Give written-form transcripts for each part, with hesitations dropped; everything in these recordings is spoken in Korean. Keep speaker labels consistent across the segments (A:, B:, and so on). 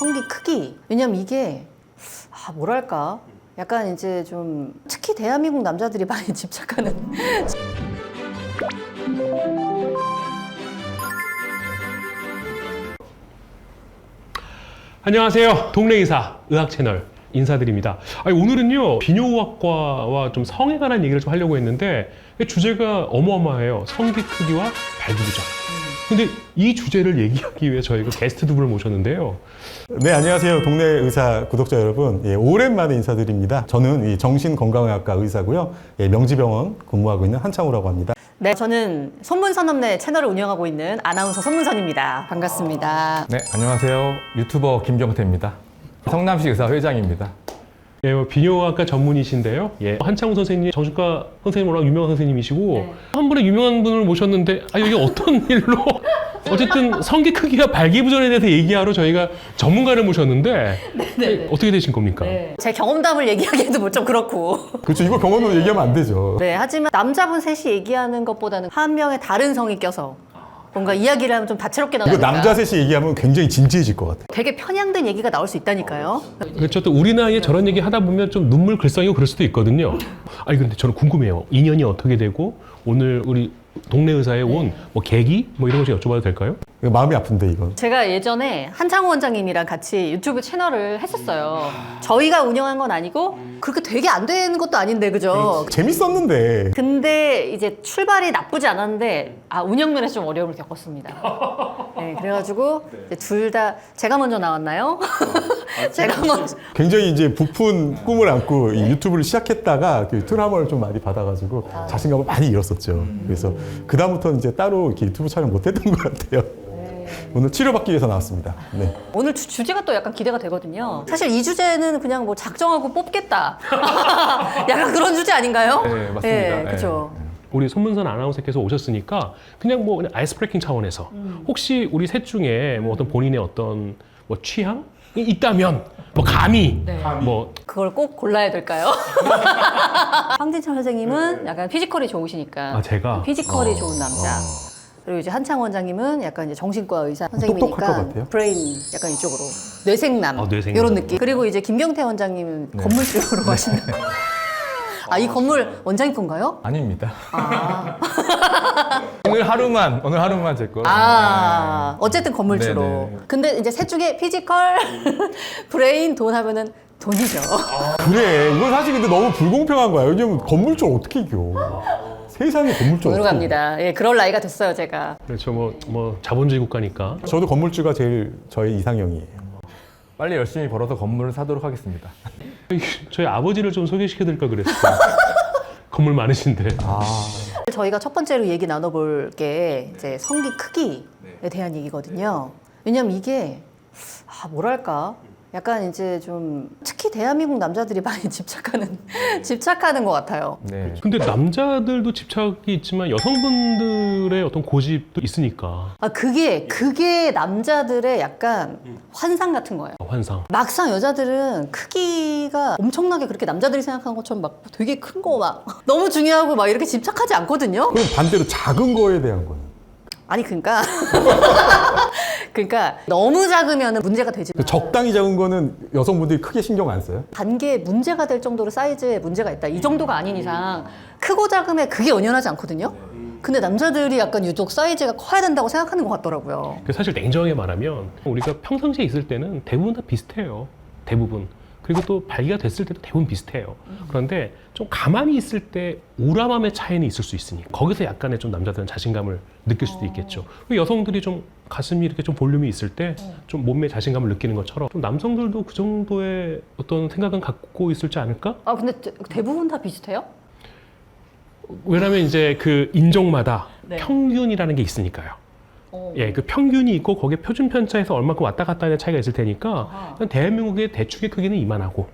A: 성기 크기. 왜냐면 이게 뭐랄까 약간 이제 좀 특히 대한민국 남자들이 많이 집착하는
B: 안녕하세요. 동네의사 의학 채널 인사드립니다. 오늘은요 비뇨의학과와 좀 성에 관한 얘기를 좀 하려고 했는데 주제가 어마어마해요. 성기 크기와 발기부전. 근데 이 주제를 얘기하기 위해 저희가 게스트 두 분을 모셨는데요.
C: 네, 안녕하세요. 동네 의사 구독자 여러분. 오랜만에 인사드립니다. 저는 이 정신건강의학과 의사고요. 명지병원 근무하고 있는 한창우라고 합니다.
A: 네, 저는 손문선업네 채널을 운영하고 있는 아나운서 손문선입니다. 반갑습니다.
D: 네, 안녕하세요. 유튜버 김경태입니다. 성남시 의사 회장입니다.
B: 비뇨의학과 전문의신데요. 한창우 선생님 정신과 선생님 워낙 유명한 선생님이시고 한 분의 유명한 분을 모셨는데 이게 어떤 일로 어쨌든 성기 크기와 발기부전에 대해서 얘기하러 저희가 전문가를 모셨는데 어떻게 되신 겁니까?
A: 제 경험담을 얘기하기에도 뭐 좀 그렇고.
C: 그렇죠. 이거 병원으로 얘기하면 안 되죠.
A: 네, 하지만 남자분 셋이 얘기하는 것보다는 한 명의 다른 성이 껴서 뭔가 이야기를 하면 좀 다채롭게
C: 이거
A: 나오니까
C: 남자 셋이 얘기하면 굉장히 진지해질 것 같아요.
A: 되게 편향된 얘기가 나올 수 있다니까요.
B: 그렇죠. 또 우리 나이에 저런 얘기 하다 보면 좀 눈물 글썽이고 그럴 수도 있거든요. 근데 저는 궁금해요. 인연이 어떻게 되고 오늘 우리 동네 의사에 온 뭐 계기 뭐 이런 거 좀 여쭤봐도 될까요?
C: 이거 마음이 아픈데 이건.
A: 제가 예전에 한창호 원장님이랑 같이 유튜브 채널을 했었어요. 저희가 운영한 건 아니고 그렇게 되게 안 되는 것도 아닌데 그죠?
C: 재밌었는데.
A: 근데 이제 출발이 나쁘지 않았는데 운영 면에서 좀 어려움을 겪었습니다. 네, 그래가지고 둘 다 제가 먼저 나왔나요? 제가 먼저.
C: 굉장히 이제 부푼 꿈을 안고 이 유튜브를 시작했다가 그 트라우마를 좀 많이 받아가지고 자신감을 많이 잃었었죠. 그래서 그다음부터는 이제 따로 이렇게 유튜브 촬영 못했던 것 같아요. 오늘 치료받기 위해서 나왔습니다. 네.
A: 오늘 주제가 또 약간 기대가 되거든요. 사실 이 주제는 그냥 뭐 작정하고 뽑겠다. 약간 그런 주제 아닌가요?
D: 네, 맞습니다.
A: 네, 그렇죠.
B: 우리 손문선 아나운서께서 오셨으니까 그냥 뭐 그냥 아이스 브레이킹 차원에서 혹시 우리 셋 중에 뭐 어떤 본인의 어떤 뭐 취향이 있다면 뭐 감히 뭐
A: 그걸 꼭 골라야 될까요? 황진철 선생님은 약간 피지컬이 좋으시니까
B: 제가
A: 피지컬이 좋은 남자. 그리고 이제 한창 원장님은 약간 이제 정신과 의사
C: 똑똑할 것
A: 선생님이니까
C: 같아요.
A: 브레인 약간 이쪽으로 뇌생남
B: 뇌생남.
A: 이런 느낌. 그리고 이제 김경태 원장님은 건물 쪽으로 가신다고. 이 건물 원장님 건가요?
D: 아닙니다. 오늘 하루만 제 거.
A: 어쨌든 건물주로.
D: 네네.
A: 근데 이제 셋 중에 피지컬, 브레인, 돈 하면은 돈이죠.
C: 그래. 이건 사실 근데 너무 불공평한 거야. 왜냐면 건물주 어떻게 이겨? 세상에 건물주
A: 돈으로
C: 어떻게
A: 갑니다. 예, 그럴 나이가 됐어요, 제가.
B: 그렇죠. 뭐 자본주의 국가니까.
C: 이겨? 저도 건물주가 제일 저의 이상형이에요.
D: 빨리 열심히 벌어서 건물을 사도록 하겠습니다.
B: 저희 아버지를 좀 소개시켜드릴까 그랬어요. 건물 많으신데.
A: 저희가 첫 번째로 얘기 나눠볼 게 이제 성기 크기에 대한 얘기거든요. 왜냐면 이게 뭐랄까 약간 이제 좀 특히 대한민국 남자들이 많이 집착하는 것 같아요.
D: 네.
B: 근데 남자들도 집착이 있지만 여성분들의 어떤 고집도 있으니까.
A: 그게 남자들의 약간 환상 같은 거예요.
B: 환상.
A: 막상 여자들은 크기가 엄청나게 그렇게 남자들이 생각하는 것처럼 막 되게 큰 거 막 너무 중요하고 막 이렇게 집착하지 않거든요.
C: 그럼 반대로 작은 거에 대한 거는?
A: 그러니까 너무 작으면 문제가 되지만
C: 적당히 작은 거는 여성분들이 크게 신경 안 써요?
A: 단계에 문제가 될 정도로 사이즈에 문제가 있다. 이 정도가 아닌 이상 크고 작음에 그게 연연하지 않거든요. 근데 남자들이 약간 유독 사이즈가 커야 된다고 생각하는 것 같더라고요.
B: 사실 냉정하게 말하면 우리가 평상시에 있을 때는 대부분 다 비슷해요. 대부분. 그리고 또 발기가 됐을 때도 대부분 비슷해요. 그런데 좀 가만히 있을 때 오라맘의 차이는 있을 수 있으니 거기서 약간의 좀 남자들은 자신감을 느낄 수도 있겠죠. 그리고 여성들이 좀 가슴이 이렇게 좀 볼륨이 있을 때 좀 몸에 자신감을 느끼는 것처럼 좀 남성들도 그 정도의 어떤 생각은 갖고 있을지 않을까?
A: 근데 대부분 다 비슷해요?
B: 왜냐면 이제 그 인종마다
A: 네.
B: 평균이라는 게 있으니까요. 그 평균이 있고 거기에 표준 편차에서 얼마큼 왔다 갔다 하는 차이가 있을 테니까 대한민국의 대충의 크기는 이만하고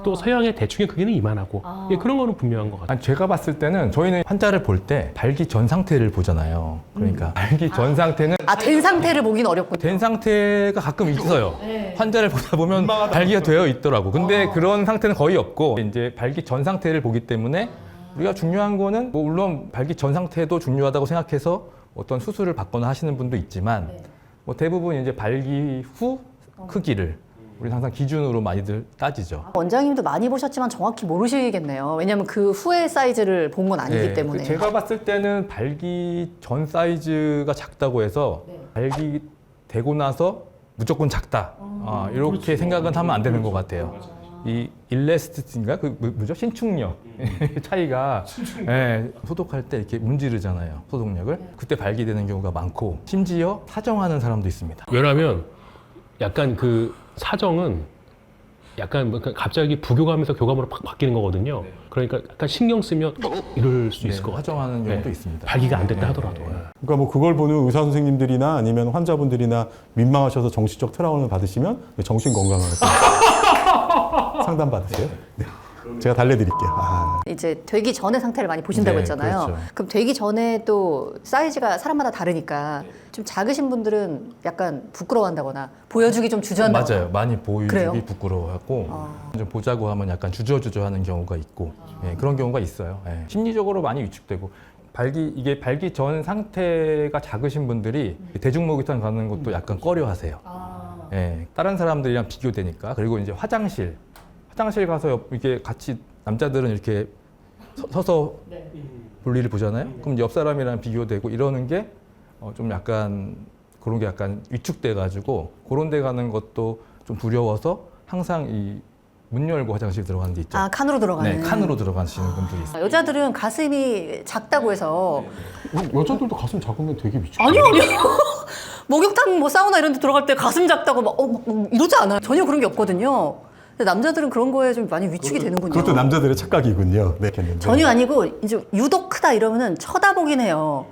B: 또 서양의 대충의 크기는 이만하고 그런 거는 분명한 것 같아요.
D: 제가 봤을 때는 저희는 환자를 볼 때 발기 전 상태를 보잖아요. 그러니까 발기 전 상태는
A: 된 상태를 보긴 어렵군요.
D: 된 상태가 가끔 있어요. 환자를 보다 보면 발기가 되어 있더라고. 근데 그런 상태는 거의 없고 이제 발기 전 상태를 보기 때문에 우리가 중요한 거는 뭐 물론 발기 전 상태도 중요하다고 생각해서 어떤 수술을 받거나 하시는 분도 있지만 뭐 대부분 이제 발기 후 크기를 우리는 항상 기준으로 많이들 따지죠.
A: 원장님도 많이 보셨지만 정확히 모르시겠네요. 왜냐하면 그 후의 사이즈를 본 건 아니기
D: 네,
A: 때문에.
D: 제가 봤을 때는 발기 전 사이즈가 작다고 해서 발기되고 나서 무조건 작다. 이렇게 생각은 하면 안 되는 것 같아요. 이 일레스티스인가 그 뭐죠? 신축력 차이가 소독할 때 이렇게 문지르잖아요. 소독력을 그때 발기되는 경우가 많고 심지어 사정하는 사람도 있습니다.
B: 왜냐하면 약간 그 사정은 약간 뭐 갑자기 부교감에서 교감으로 팍 바뀌는 거거든요. 그러니까 약간 신경 쓰면 이럴 수 있을 것 같아요.
D: 사정하는 경우도 있습니다.
B: 발기가 안 됐다 하더라도.
C: 그러니까 뭐 그걸 보는 의사 선생님들이나 아니면 환자분들이나 민망하셔서 정신적 트라우마를 받으시면 정신 건강을 상담 받으세요. 네. 제가 달래드릴게요.
A: 이제 되기 전의 상태를 많이 보신다고
D: 네,
A: 했잖아요.
D: 그렇죠.
A: 그럼 되기 전에 또 사이즈가 사람마다 다르니까 좀 작으신 분들은 약간 부끄러워한다거나 보여주기 좀 주저한다거나.
D: 맞아요. 많이 보여주기
A: 그래요?
D: 부끄러워하고 좀 보자고 하면 약간 주저주저하는 경우가 있고 그런 경우가 있어요. 심리적으로 많이 위축되고 이게 발기 전 상태가 작으신 분들이 대중목욕탕 가는 것도 약간 꺼려하세요. 다른 사람들이랑 비교되니까. 그리고 이제 화장실 가서 이게 같이 남자들은 이렇게 서서 볼일을 보잖아요. 그럼 옆 사람이랑 비교되고 이러는 게 좀 약간 그런 게 약간 위축돼가지고 그런 데 가는 것도 좀 두려워서 항상 이 문 열고 화장실 들어가는 데 있죠.
A: 칸으로 들어가는.
D: 네, 칸으로 들어가시는 분들이 있어요.
A: 여자들은 가슴이 작다고 해서
C: 여자들도 가슴 작으면 되게 위축.
A: 아니요. 목욕탕 뭐 사우나 이런 데 들어갈 때 가슴 작다고 막 이러지 않아요. 전혀 그런 게 없거든요. 근데 남자들은 그런 거에 좀 많이 위축이 되는군요.
C: 그것도 남자들의 착각이군요. 네.
A: 전혀 아니고 이제 유독 크다 이러면은 쳐다보긴 해요.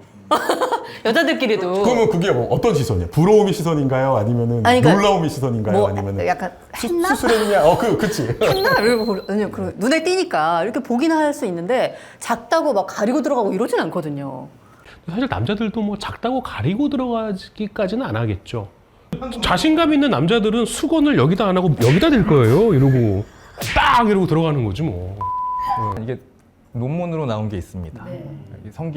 A: 여자들끼리도.
C: 그러면 그게 뭐 어떤 시선이에요? 부러움의 시선인가요? 아니면은
A: 아니, 그러니까
C: 놀라움의 시선인가요?
A: 뭐
C: 아니면은
A: 약간 했나?
C: 수술했냐? 그치.
A: 했나? 이러고 아니요, 눈에 띄니까 이렇게 보긴 할 수 있는데 작다고 막 가리고 들어가고 이러진 않거든요.
B: 사실 남자들도 뭐 작다고 가리고 들어가기까지는 안 하겠죠. 자신감 있는 남자들은 수건을 여기다 안 하고 여기다 댈 거예요. 이러고 딱 이러고 들어가는 거지 뭐.
D: 이게 논문으로 나온 게 있습니다.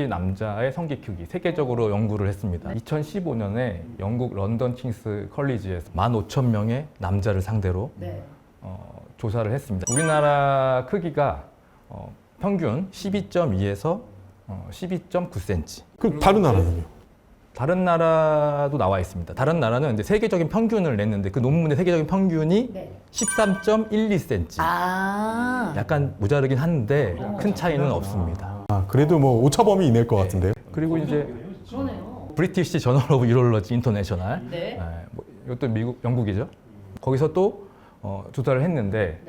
D: 남자의 성기 크기 세계적으로 연구를 했습니다. 2015년에 영국 런던 킹스 컬리지에서 15,000명의 남자를 상대로 조사를 했습니다. 우리나라 크기가 평균 12.2에서 12.9cm.
C: 그 다른 나라는요?
D: 다른 나라도 나와 있습니다. 다른 나라는 이제 세계적인 평균을 냈는데 그 논문의 세계적인 평균이 13.12cm. 약간 모자르긴 한데 큰 차이는 없습니다.
C: 그래도 뭐 오차범위 이낼 것 같은데요?
D: 그리고 이제 브리티시 저널 오브 유럴러지 인터내셔널, 뭐 이것도 영국이죠. 거기서 또 조사를 했는데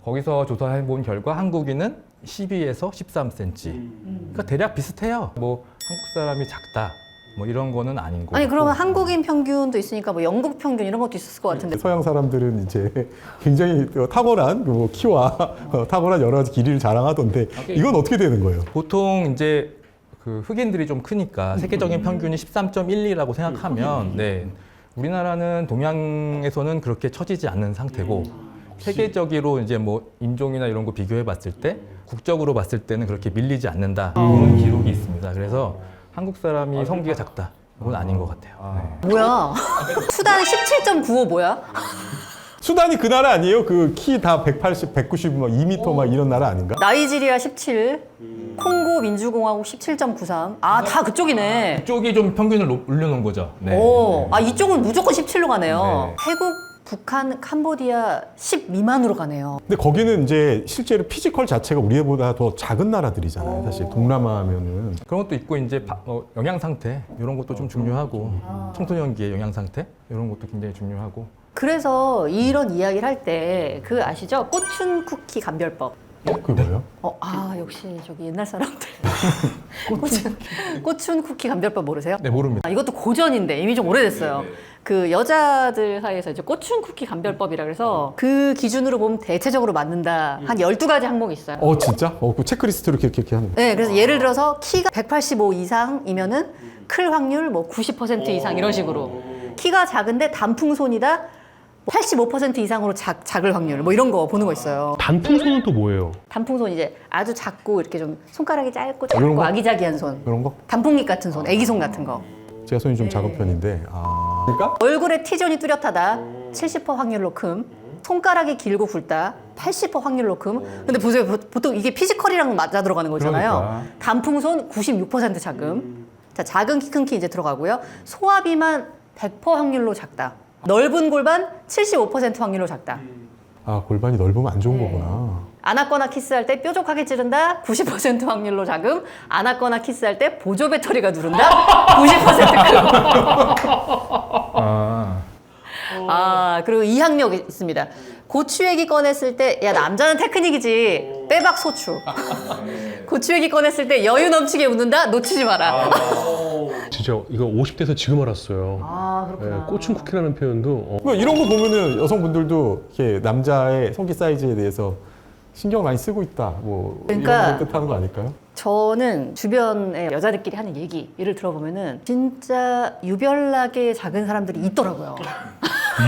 D: 거기서 조사해 본 결과 한국인은 12에서 13cm. 그러니까 대략 비슷해요. 뭐 한국 사람이 작다. 뭐 이런 거는 아닌 거고.
A: 아니 그러면 한국인 평균도 있으니까 뭐 영국 평균 이런 것도 있을 것 같은데.
C: 서양 사람들은 이제 굉장히 탁월한 뭐 키와 탁월한 여러 가지 길이를 자랑하던데 이건 어떻게 되는 거예요?
D: 보통 이제 그 흑인들이 좀 크니까 세계적인 평균이 13.12라고 생각하면 우리나라는 동양에서는 그렇게 처지지 않는 상태고 세계적으로 이제 뭐 인종이나 이런 거 비교해 봤을 때 국적으로 봤을 때는 그렇게 밀리지 않는다 그런 기록이 있습니다. 그래서 한국 사람이 성기가 작다. 그건 아닌 것 같아요.
A: 뭐야? 수단 17.95 뭐야?
C: 수단이 그 나라 아니에요? 그 키 다 180, 190, 막 2m 막 이런 나라 아닌가?
A: 나이지리아 17, 콩고 민주공화국 17.93. 다 그쪽이네.
D: 이쪽이 좀 평균을 올려놓은 거죠.
A: 이쪽은 무조건 17로 가네요.
D: 네.
A: 태국, 북한, 캄보디아 10 미만으로 가네요.
C: 근데 거기는 이제 실제로 피지컬 자체가 우리보다 더 작은 나라들이잖아요. 사실 동남아 하면은.
D: 그런 것도 있고 이제 영양 상태 이런 것도 좀 중요하고 청소년기의 영양 상태 이런 것도 굉장히 중요하고.
A: 그래서 이런 이야기를 할 때 그 아시죠? 꽃춘 쿠키 감별법.
C: 그게 뭐예요?
A: 역시 저기 옛날 사람들. 꽃춘 쿠키 감별법 모르세요?
D: 네, 모릅니다.
A: 이것도 고전인데 이미 좀 오래됐어요. 그 여자들 사이에서 이제 꽃춘 쿠키 감별법이라 그래서 그 기준으로 보면 대체적으로 맞는다. 한 12가지 항목이 있어요.
C: 진짜? 그 체크리스트로 이렇게 하는 거예요?
A: 네, 그래서 예를 들어서 키가 185 이상이면은 클 확률 뭐 90% 이상 이런 식으로. 키가 작은데 단풍손이다. 85% 이상으로 작을 확률 뭐 이런 거 보는 거 있어요.
B: 단풍손은 또 뭐예요?
A: 단풍손 이제 아주 작고 이렇게 좀 손가락이 짧고
C: 이런
A: 작고
C: 거?
A: 아기자기한 손.
C: 그런 거?
A: 단풍잎 같은 손, 애기손 같은 거.
C: 제가 손이 좀 작은 편인데. 그러니까?
A: 얼굴에 T존이 뚜렷하다. 70% 확률로 금. 손가락이 길고 굵다. 80% 확률로 금. 근데 보세요. 보통 이게 피지컬이랑 맞아 들어가는 거잖아요.
C: 그러니까.
A: 단풍손 96% 자금. 자, 작은 키, 큰 키 이제 들어가고요. 소화 비만 100% 확률로 작다. 넓은 골반 75% 확률로 작다.
C: 아, 골반이 넓으면 안 좋은
A: 네.
C: 거구나.
A: 안았거나 키스할 때 뾰족하게 찌른다. 90% 확률로 자금. 안았거나 키스할 때 보조 배터리가 누른다. 90% 금. 아, 그리고 이항력 있습니다. 고추 얘기 꺼냈을 때, 야, 남자는 테크닉이지. 빼박 소추. 고추 얘기 꺼냈을 때 여유 넘치게 웃는다? 놓치지 마라.
B: 진짜 이거 50대에서 지금 알았어요.
A: 아, 그렇구나.
B: 꼬춘 쿠키라는 표현도
C: 그러니까 이런 거 보면은 여성분들도 이렇게 남자의 성기 사이즈에 대해서 신경 많이 쓰고 있다. 뭐
A: 그러니까
C: 이런 걸 뜻하는 거 아닐까요?
A: 저는 주변에 여자들끼리 하는 얘기를 들어보면은 진짜 유별나게 작은 사람들이 있더라고요.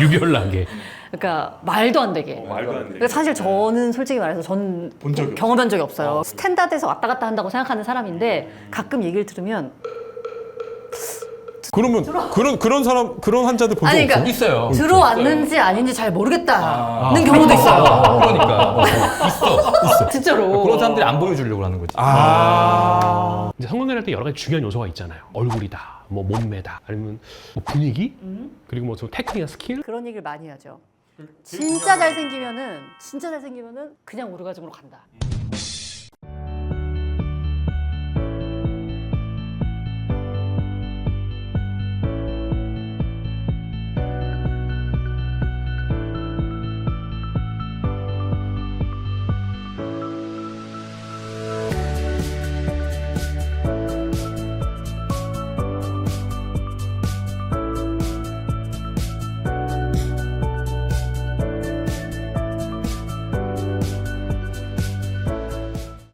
B: 유별나게.
A: 그러니까 말도 안 되게. 그러니까 사실 저는 솔직히 말해서 전 경험한 적이 없어요. 스탠다드에서 왔다 갔다 한다고 생각하는 사람인데 가끔 얘기를 들으면
C: 그러면 그런 사람 그런 환자들 본 적
A: 아니,
C: 없어요?
A: 그러니까
D: 있어요.
A: 들어왔는지 아닌지 잘 모르겠다는 경우도 있어요.
D: 그러니까 있어.
A: 진짜로.
D: 그런 사람들이 안 보여주려고 하는 거지.
B: 이제 성관계할 때 여러 가지 중요한 요소가 있잖아요. 얼굴이다, 뭐 몸매다, 아니면 뭐 분위기, 그리고 뭐 테크닉이나 스킬.
A: 그런 얘기를 많이 하죠. 진짜 잘생기면은 그냥 오르가즘으로 간다.